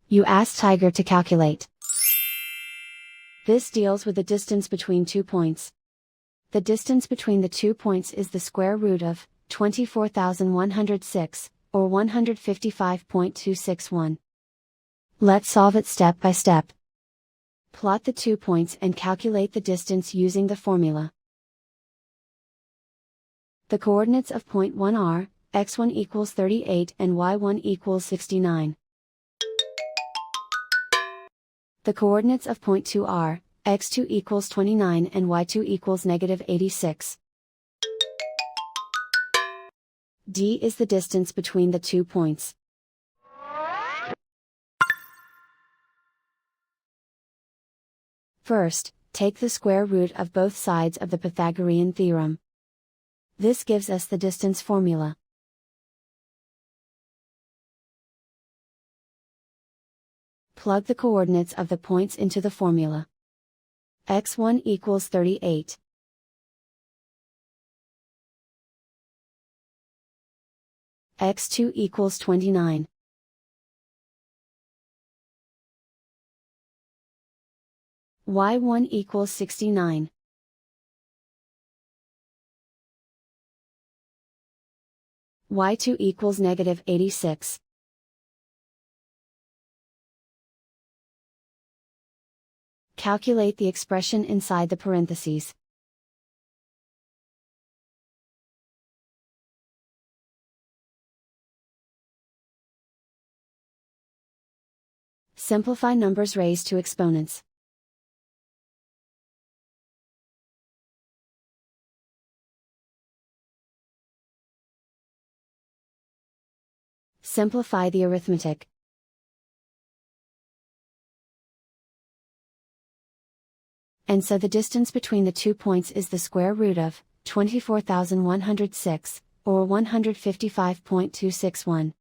You ask Tiger to calculate. This deals with the distance between 2 points. The distance between the 2 points is the square root of 24,106, or 155.261. Let's solve it step by step. Plot the 2 points and calculate the distance using the formula. The coordinates of point 1 are, x1 equals 38 and y1 equals 69. The coordinates of point 2 are, x2 equals 29 and y2 equals negative 86. D is the distance between the 2 points. First, take the square root of both sides of the Pythagorean theorem. This gives us the distance formula. Plug the coordinates of the points into the formula. x1 equals 38. x2 equals 29. y1 equals 69. y2 equals negative 86. Calculate the expression inside the parentheses. Simplify numbers raised to exponents. Simplify the arithmetic. And so the distance between the 2 points is the square root of 24,106, or 155.261.